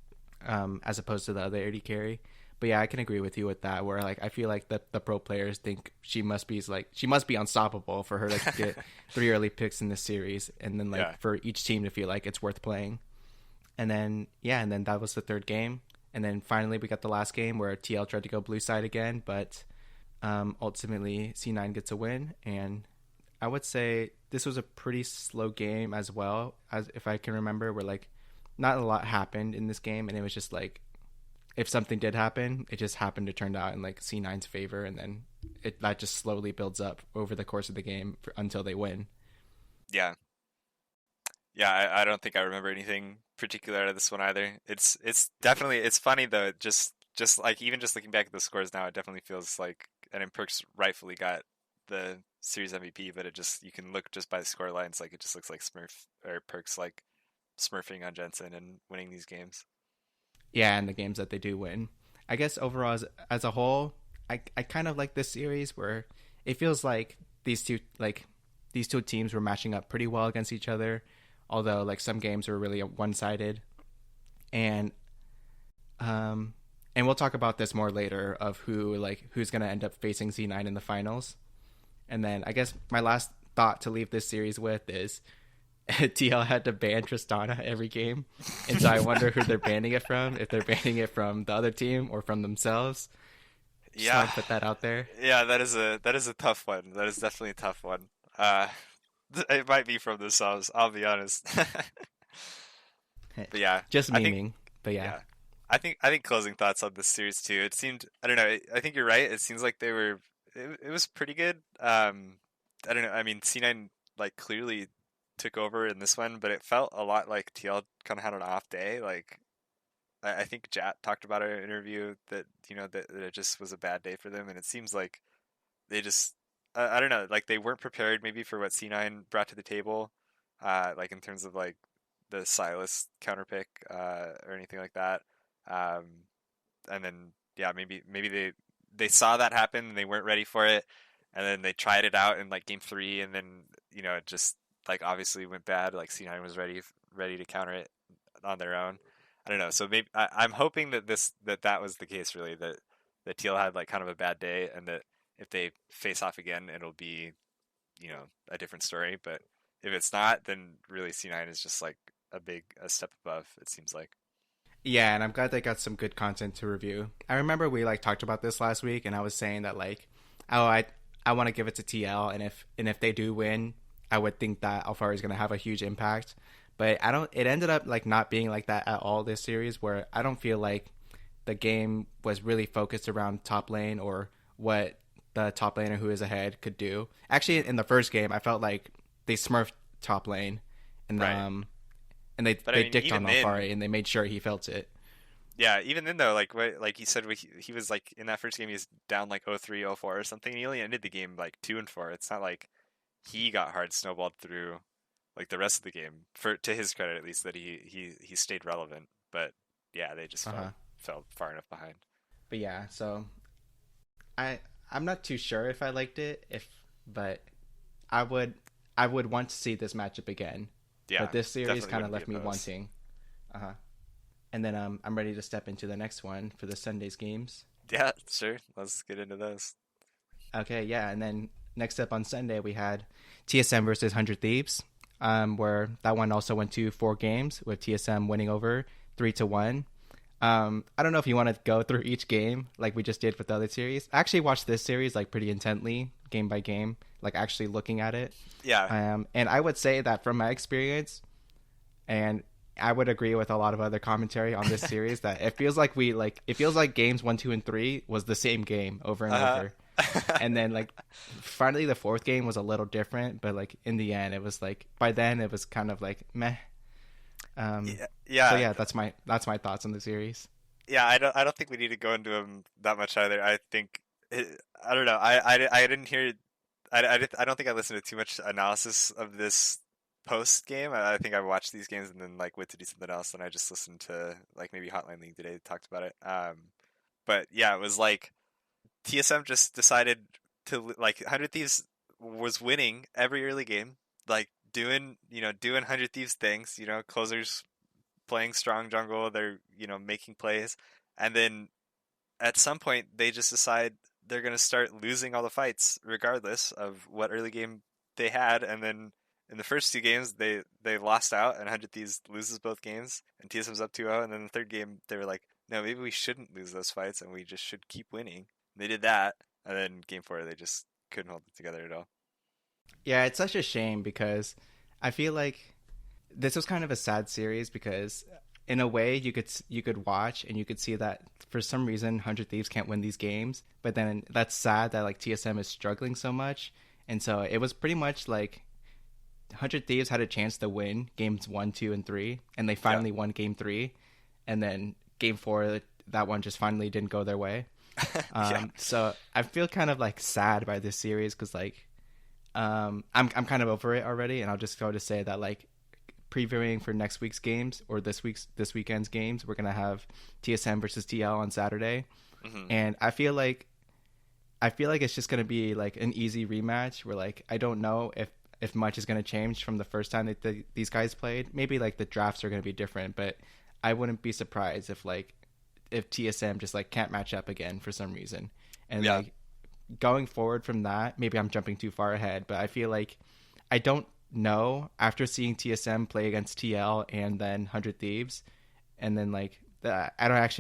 as opposed to the other AD carry. But yeah, I can agree with you with that. Where like I feel like the pro players think she must be unstoppable for her to get 3 early picks in this series, and then Yeah. like for each team to feel like it's worth playing. And then yeah, and then that was the third game, and then finally we got the last game where TL tried to go blue side again, but ultimately C9 gets a win. And I would say this was a pretty slow game as well, as if I can remember, where like not a lot happened in this game, and it was just like if something did happen, it just happened to turn out in like C9's favor, and then that just slowly builds up over the course of the game until they win. Yeah. Yeah, I don't think I remember anything particular out of this one either. It's definitely it's funny though. Just like even just looking back at the scores now, it definitely feels like and Perks rightfully got the series MVP, but it just you can look just by the score lines like it just looks like Smurf or Perks like smurfing on Jensen and winning these games. Yeah, and the games that they do win. I guess overall, as a whole, I kind of like this series where it feels like these two teams were matching up pretty well against each other, although like some games were really one sided, and um and we'll talk about this more later of who's gonna end up facing C9 in the finals. And then I guess my last thought to leave this series with is TL had to ban Tristana every game, and so I wonder who they're banning it from. If they're banning it from the other team or from themselves. Just want Yeah, to put that out there. yeah, that is a tough one. That is definitely a tough one. It might be from themselves. I'll be honest. But yeah, Just I think memeing, but yeah. yeah, I think closing thoughts on this series too. It seemed I don't know. I think you're right. It seems like they were. It was pretty good. I don't know. I mean, C9 like clearly took over in this one, but it felt a lot like TL kind of had an off day. Like I think Jat talked about in an interview that that it just was a bad day for them, and it seems like they just I don't know, like they weren't prepared maybe for what C9 brought to the table, like in terms of like the Silas counter pick or anything like that. Um, and then yeah, maybe they saw that happen and they weren't ready for it, and then they tried it out in like game three, and then it just like obviously went bad. Like C9 was ready to counter it on their own. I don't know. So maybe I'm hoping that that was the case really, that Teal had like kind of a bad day, and that if they face off again, it'll be a different story. But if it's not, then really C9 is just like a step above. It seems like. Yeah, and I'm glad they got some good content to review. I remember we like talked about this last week, and I was saying that like, oh, I want to give it to TL, and if they do win, I would think that Alfari is going to have a huge impact. But I don't. It ended up like not being like that at all this series, where I don't feel like the game was really focused around top lane or what the top laner who is ahead could do. Actually, in the first game, I felt like they smurfed top lane, and Right. and they But I mean, dicked on even then, Alfari, and they made sure he felt it. yeah, even then though, like he said, he was like in that first game, he was down like 0-3, 0-4 or something. And he only ended the game like 2-4. It's not like he got hard snowballed through like the rest of the game. For to his credit, at least, that he stayed relevant. But yeah, they just Uh huh. fell far enough behind. But yeah, so I I'm not too sure if I liked it, if but I would I would want to see this matchup again. Yeah, But this series definitely kind of wouldn't be left me opposed. wanting. Uh huh. And then I'm ready to step into the next one for the Sunday's games. Yeah, sure. Let's get into those. Okay, yeah, and then next up on Sunday we had TSM versus 100 Thieves, where that one also went to 4 games with TSM winning over 3-1. I don't know if you want to go through each game like we just did with the other series. I actually watched this series like pretty intently, game by game, like actually looking at it. Yeah, And I would say that from my experience, and I would agree with a lot of other commentary on this series that it feels like games 1, 2, and 3 was the same game over and uh-huh. over, and then like finally the fourth game was a little different, but like in the end it was like by then it was kind of like meh. Um, Yeah, so yeah, yeah, that's my thoughts on the series. yeah. I don't think we need to go into them that much either. I think I don't know. I didn't hear. I don't think I listened to too much analysis of this post game. I think I watched these games and then like went to do something else, and I just listened to like maybe Hotline League today talked about it. But yeah, it was like TSM just decided to like 100 Thieves was winning every early game, like doing 100 Thieves things, closers playing strong jungle, they're making plays, and then at some point they just decide they're going to start losing all the fights regardless of what early game they had, and then in the first 2 games they lost out and 100 Thieves loses both games and TSM's up 2-0, and then the third game they were like, no, maybe we shouldn't lose those fights and we just should keep winning. They did that, and then game 4 they just couldn't hold it together at all. Yeah, it's such a shame because I feel like this was kind of a sad series because in a way you could watch and you could see that for some reason 100 Thieves can't win these games, but then that's sad that like TSM is struggling so much. And so it was pretty much like 100 Thieves had a chance to win games 1, 2, and 3, and they Yeah. finally won game 3, and then game 4 that one just finally didn't go their way. Yeah. So I feel kind of like sad by this series because like I'm kind of over it already, and I'll just go to say that like previewing for next week's games or this weekend's games, we're gonna have TSM versus TL on Saturday, and I feel like it's just gonna be like an easy rematch where like I don't know if much is gonna change from the first time that these guys played. Maybe like the drafts are gonna be different, but I wouldn't be surprised if TSM just like can't match up again for some reason. And Yeah. like going forward from that, maybe I'm jumping too far ahead, but I feel like I don't know after seeing TSM play against TL and then 100 Thieves, and then like I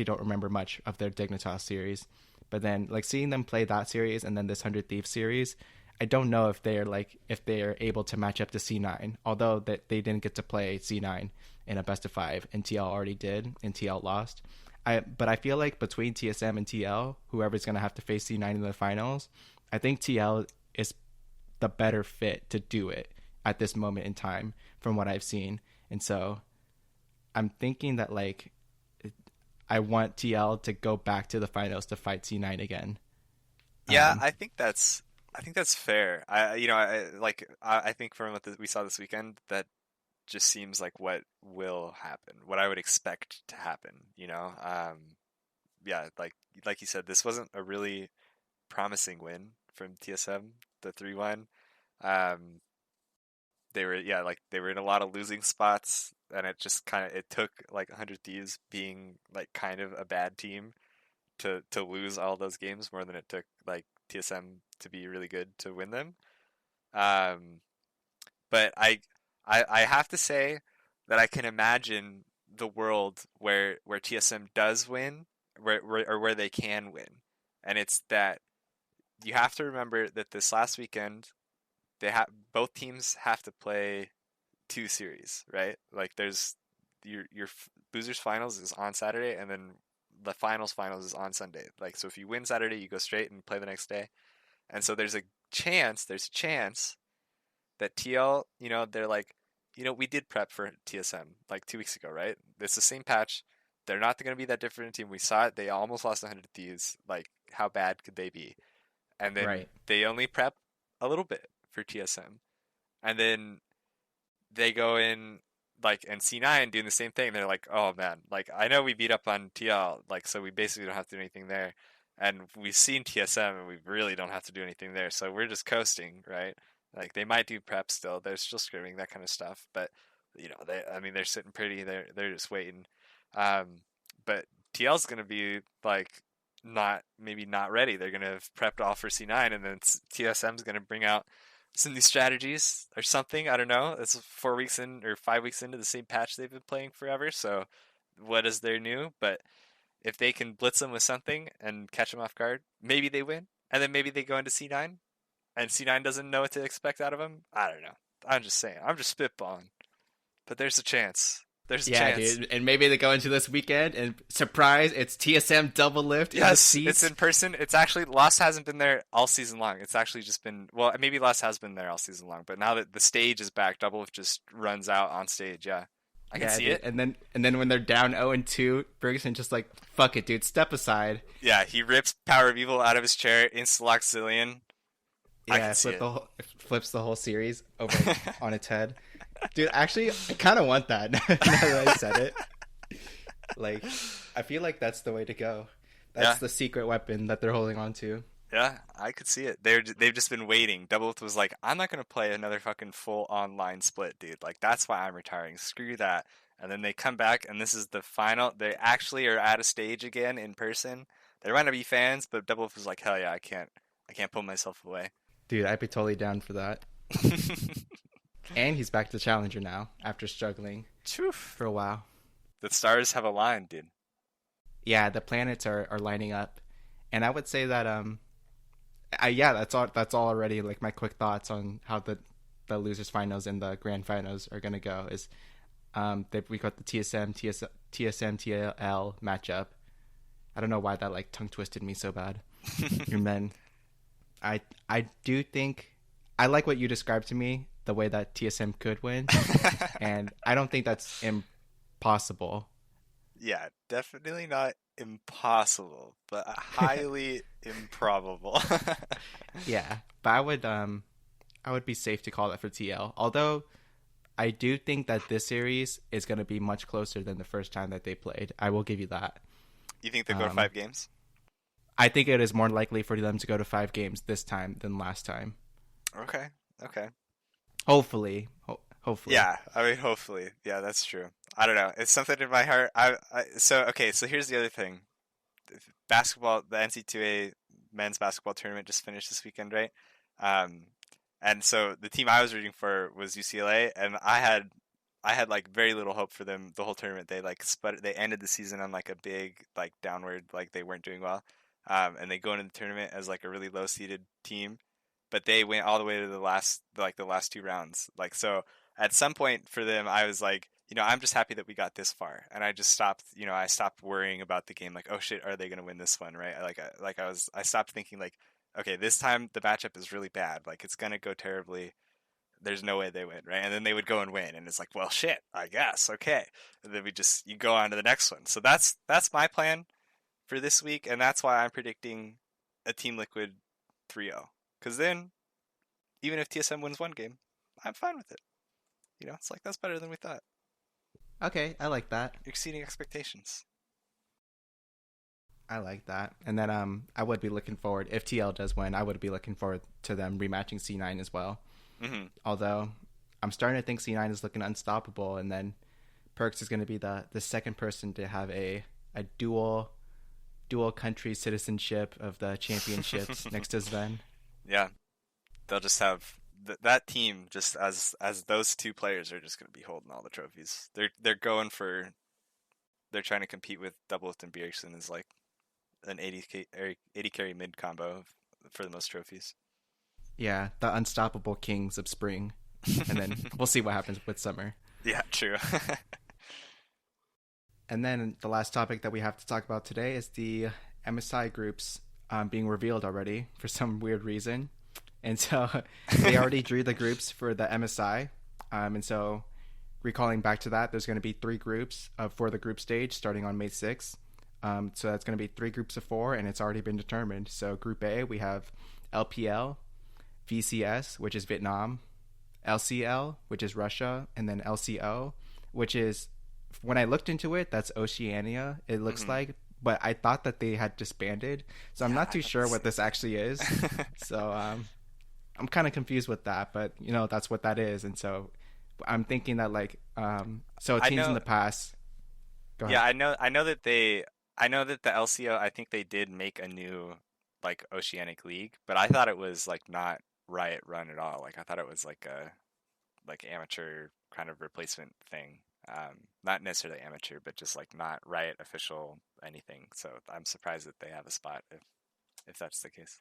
don't remember much of their Dignitas series, but then like seeing them play that series and then this 100 Thieves series, I don't know if they are able to match up to C9, although that they didn't get to play C9 in a best of 5 and TL already did and TL lost. But I feel like between TSM and TL, whoever's going to have to face C9 in the finals, I think TL is the better fit to do it at this moment in time from what I've seen. And so I'm thinking that like I want TL to go back to the finals to fight C9 again. Yeah, Um, I think that's fair. I think from what we saw this weekend, that just seems like what will happen, what I would expect to happen. Yeah, like you said, this wasn't a really promising win from TSM, the 3-1. Um, they were in a lot of losing spots, and it took like 100 Thieves being like kind of a bad team to lose all those games more than it took like TSM to be really good to win them. Um, but I have to say that I can imagine the world where TSM does win, where they can win, and it's that you have to remember that this last weekend both teams have to play two series, right? Like there's your Boozers finals is on Saturday, and then the finals is on Sunday. Like so, if you win Saturday, you go straight and play the next day. And so there's a chance that TL, they're like, we did prep for TSM like 2 weeks ago, right? It's the same patch. They're not going to be that different team. We saw it. They almost lost 100 Thieves. Like, how bad could they be? And then right. they only prep a little bit for TSM. And then they go in like and C9 doing the same thing. They're like, oh man, like I know we beat up on TL, like so we basically don't have to do anything there. And we've seen TSM and we really don't have to do anything there. So we're just coasting, right? Like they might do prep still. They're still scrimming that kind of stuff, but they're sitting pretty. They're just waiting. Um, but TL's gonna be like maybe not ready. They're gonna have prepped all for C9, and then TSM's gonna bring out some new strategies or something. I don't know. It's 4 weeks in or 5 weeks into the same patch they've been playing forever. So what is their new? But if they can blitz them with something and catch them off guard, maybe they win. And then maybe they go into C9 and C9 doesn't know what to expect out of them. I don't know. I'm just saying. I'm just spitballing. But there's a chance. There's a Yeah, chance. dude. And maybe they go into this weekend and surprise, it's TSM double lift in the Yes, it's seats. in person. It's actually Lost hasn't been there all season long. It's actually just been well, maybe Lost has been there all season long, but now that the stage is back, Double just runs out on stage. Yeah, I can Yeah, see dude. it. And then when they're down 0-2, Ferguson just like, fuck it, dude, step aside. Yeah, he rips Power of Evil out of his chair, insta-locks Zillion. I can Yeah, see it. flips the whole series over on its head. Dude, actually, I kind of want that now that I said it. Like, I feel like that's the way to go. Yeah, That's the secret weapon that they're holding on to. yeah, I could see it. They've just been waiting. Double was like, I'm not gonna play another fucking full online split, dude. Like that's why I'm retiring. Screw that. And then they come back, and this is the final. They actually are at a stage again in person. There might not be fans, but Double was like, hell yeah, I can't pull myself away. Dude, I'd be totally down for that. And he's back to Challenger now after struggling Phew. for a while. The stars have aligned, dude. Yeah, the planets are lining up. And I would say that yeah, that's all already like my quick thoughts on how the losers finals and the grand finals are going to go is we got the TSM TL matchup. I don't know why that like tongue twisted me so bad. Your men. I do think I like what you described to me, the way that TSM could win, and I don't think that's impossible. Yeah, definitely not impossible, but highly improbable. Yeah, but I would be safe to call that for TL. Although I do think that this series is going to be much closer than the first time that they played. I will give you that. You think they'll go to Um, 5 games? I think it is more likely for them to go to 5 games this time than last time. Okay. Okay. Hopefully. Hopefully. Yeah, I mean, hopefully. Yeah, that's true. I don't know. It's something in my heart. So okay. So here's the other thing. Basketball, the NC2A men's basketball tournament just finished this weekend, right? Um, and so the team I was rooting for was UCLA, and I had like very little hope for them the whole tournament. They like they ended the season on like a big like downward, like they weren't doing well. And they go into the tournament as like a really low seeded team, but they went all the way to the last 2 rounds. Like so, at some point for them, I was like, I'm just happy that we got this far, and I just stopped. I stopped worrying about the game. Like, oh shit, are they gonna win this one? Right? I stopped thinking like, okay, this time the matchup is really bad. Like it's gonna go terribly. There's no way they win, right? And then they would go and win, and it's like, well, shit, I guess, okay. And then you go on to the next one. So that's my plan for this week, and that's why I'm predicting a Team Liquid 3-0. Because then, even if TSM wins one game, I'm fine with it. It's like that's better than we thought. Okay, I like that. Exceeding expectations. I like that. And then I would be looking forward, if TL does win, I would be looking forward to them rematching C9 as well. Mm-hmm. Although I'm starting to think C9 is looking unstoppable, and then Perks is going to be the second person to have a dual country citizenship of the championships next to Sven. Yeah, they'll just have that team. Just as those two players are just going to be holding all the trophies. They're going for. They're trying to compete with Doublelift and Bjergsen as like an 80 carry mid combo for the most trophies. Yeah, the unstoppable kings of spring. And then we'll see what happens with summer. Yeah, true. And then the last topic that we have to talk about today is the MSI groups being revealed already for some weird reason. And so they already drew the groups for the MSI. And so recalling back to that, there's going to be 3 groups for the group stage starting on May 6th. So that's going to be 3 groups of 4, and it's already been determined. So Group A, we have LPL, VCS, which is Vietnam, LCL, which is Russia, and then LCO, which is, when I looked into it, that's Oceania, it looks like, but I thought that they had disbanded, so I'm not too sure what this actually is. So I'm kind of confused with that, but that's what that is. And so I'm thinking that so teams in the past. Go ahead. Yeah, I know that the LCO, I think they did make a new like Oceanic League, but I thought it was like not Riot run at all. Like I thought it was like a amateur kind of replacement thing. Not necessarily amateur, but just like not Riot official anything. So I'm surprised that they have a spot if that's the case.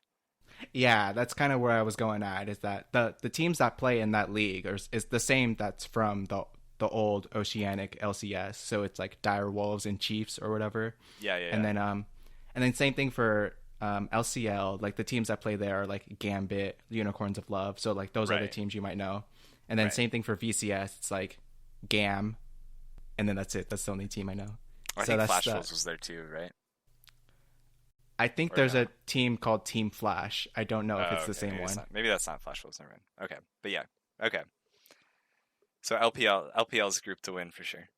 Yeah, that's kind of where I was going at, is that the teams that play in that league is the same that's from the old Oceanic LCS. So it's like Dire Wolves and Chiefs or whatever. Yeah. And then same thing for LCL. Like the teams that play there are like Gambit, Unicorns of Love. So like those are the teams you might know. And then same thing for VCS. It's like GAM, and then that's it. That's the only team I know. I think Flash Wolves was there too, right? I think there's a team called Team Flash. I don't know if it's the same one. Maybe that's not Flash Wolves. Never mind. Okay, but yeah, okay. So LPL's group to win for sure.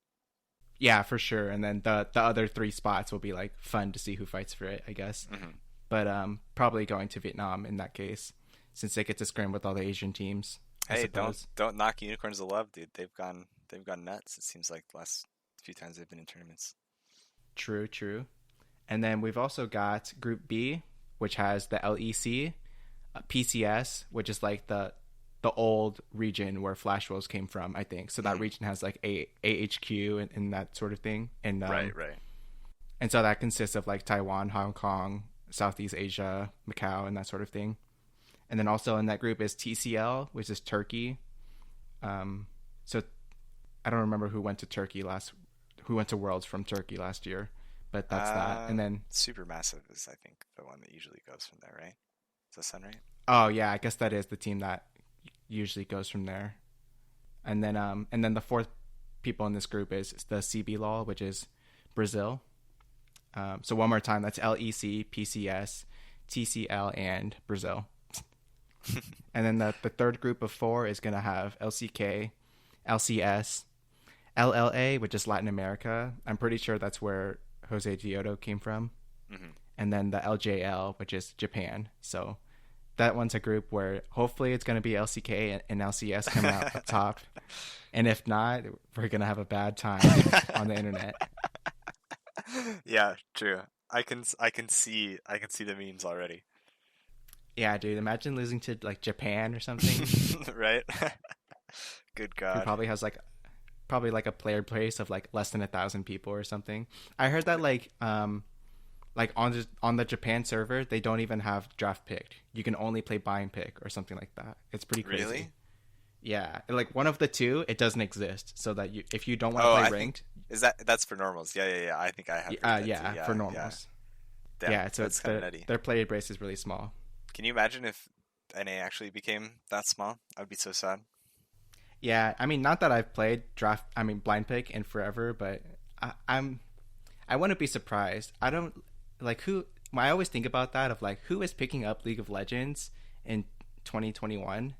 Yeah, for sure. And then the other 3 spots will be like fun to see who fights for it, I guess. Mm-hmm. But probably going to Vietnam in that case, since they get to scrim with all the Asian teams. Hey, don't knock Unicorns of Love, dude. They've gone nuts. It seems like the last few times they've been in tournaments. True. And then we've also got Group B, which has the LEC, PCS, which is like the old region where Flash Wolves came from, I think. So that region has like AHQ and that sort of thing. And right. And so that consists of like Taiwan, Hong Kong, Southeast Asia, Macau, and that sort of thing. And then also in that group is TCL, which is Turkey. So I don't remember who went to Worlds from Turkey last year, but that's that. And then Supermassive is, I think, the one that usually goes from there, right? Is that sound right? Oh yeah, I guess that is the team that usually goes from there. And then the 4th people in this group is the CB Law, which is Brazil. So one more time, that's LEC, PCS, TCL, and Brazil. And then the 3rd group of 4 is going to have LCK, LCS, LLA, which is Latin America. I'm pretty sure that's where Jose Giotto came from. Mm-hmm. And then the LJL, which is Japan. So that one's a group where hopefully it's going to be LCK and LCS coming out up top. And if not, we're going to have a bad time on the internet. Yeah, true. I can see the memes already. Yeah, dude, imagine losing to like Japan or something. Right? Good Who God. probably has like a player base of like less than 1,000 people or something. I heard that like on the Japan server they don't even have draft pick. You can only play buy and pick or something like that. It's pretty crazy. Really? Yeah, like one of the two, it doesn't exist. So that if you don't want to Oh, play I ranked, think that's for normals. Yeah. I think I have heard that yeah, too. Yeah, for yeah. normals. Damn, Yeah, so that's it's kind of nutty. their player base is really small. Can you imagine if NA actually became that small? I would be so sad. Yeah, I mean, not that I've played blind pick in forever, but I wouldn't be surprised. I don't like who. I always think about that of like who is picking up League of Legends in 2021,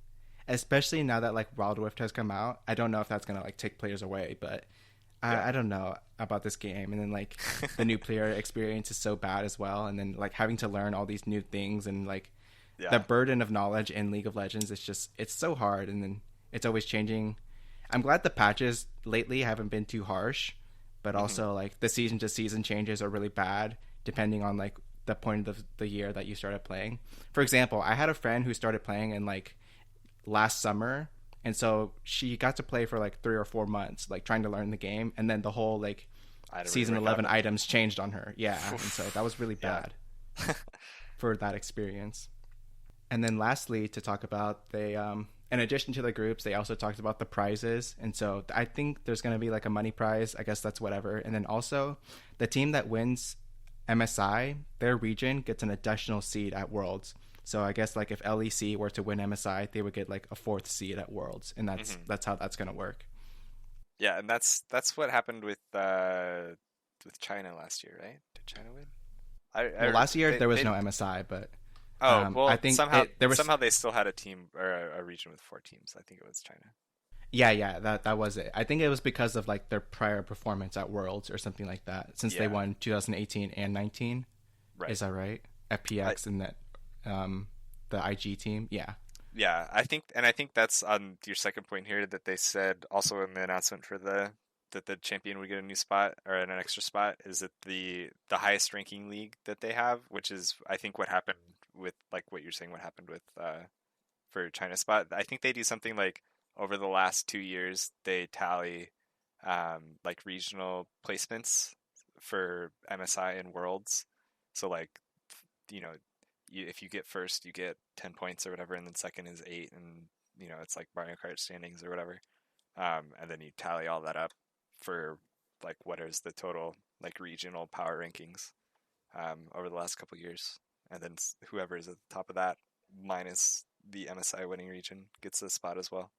especially now that like Wild Rift has come out. I don't know if that's gonna like take players away, but Yeah. I don't know about this game. And then like the new player experience is so bad as well, and then like having to learn all these new things and like Yeah. the burden of knowledge in League of Legends is just it's so hard, and then it's always changing. I'm glad the patches lately haven't been too harsh, but also like the season to season changes are really bad depending on like the point of the year that you started playing. For example, I had a friend who started playing in like last summer, and so she got to play for like 3 or 4 months like trying to learn the game, and then the whole like I had to season rework 11 out. items changed on her. Yeah, and so that was really Yeah. bad for that experience. And then lastly, to talk about in addition to the groups, they also talked about the prizes. And so I think there's going to be like a money prize. I guess that's whatever. And then also the team that wins MSI, their region gets an additional seed at Worlds. So I guess like if LEC were to win MSI, they would get like a 4th seed at Worlds. And that's how that's going to work. Yeah, and that's what happened with China last year, right? Did China win? Well, last year there was they, no MSI, but Oh, well, I think somehow there was somehow they still had a team or a region with 4 teams. I think it was China. yeah, that was it. I think it was because of like their prior performance at Worlds or something like that. Since they Yeah. won 2018 and 19, Right. is that right? FPX and that the IG team, yeah. Yeah, I think that's on your second point here that they said also in the announcement for that the champion would get a new spot or an extra spot is that the highest ranking league that they have, which is I think what happened with like what you're saying what happened with for China spot. I think they do something like over the last 2 years they tally like regional placements for MSI and Worlds. So like you know if you get first you get 10 points or whatever, and then second is 8, and it's like Mario Kart standings or whatever, and then you tally all that up for like what is the total like regional power rankings over the last couple years, and then whoever is at the top of that minus the MSI winning region gets a spot as well.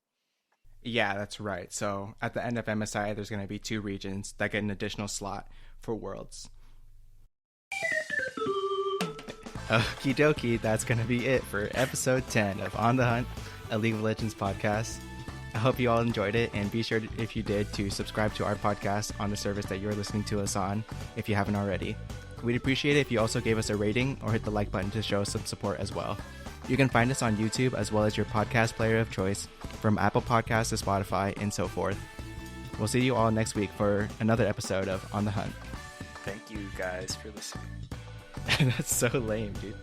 Yeah, that's right. So at the end of MSI, there's going to be 2 regions that get an additional slot for Worlds. Okie dokie, that's going to be it for episode 10 of On the Hunt, a League of Legends podcast. I hope you all enjoyed it, and be sure, if you did, to subscribe to our podcast on the service that you're listening to us on, if you haven't already. We'd appreciate it if you also gave us a rating or hit the like button to show us some support as well. You can find us on YouTube as well as your podcast player of choice, from Apple Podcasts to Spotify and so forth. We'll see you all next week for another episode of On the Hunt. Thank you guys for listening. That's so lame, dude.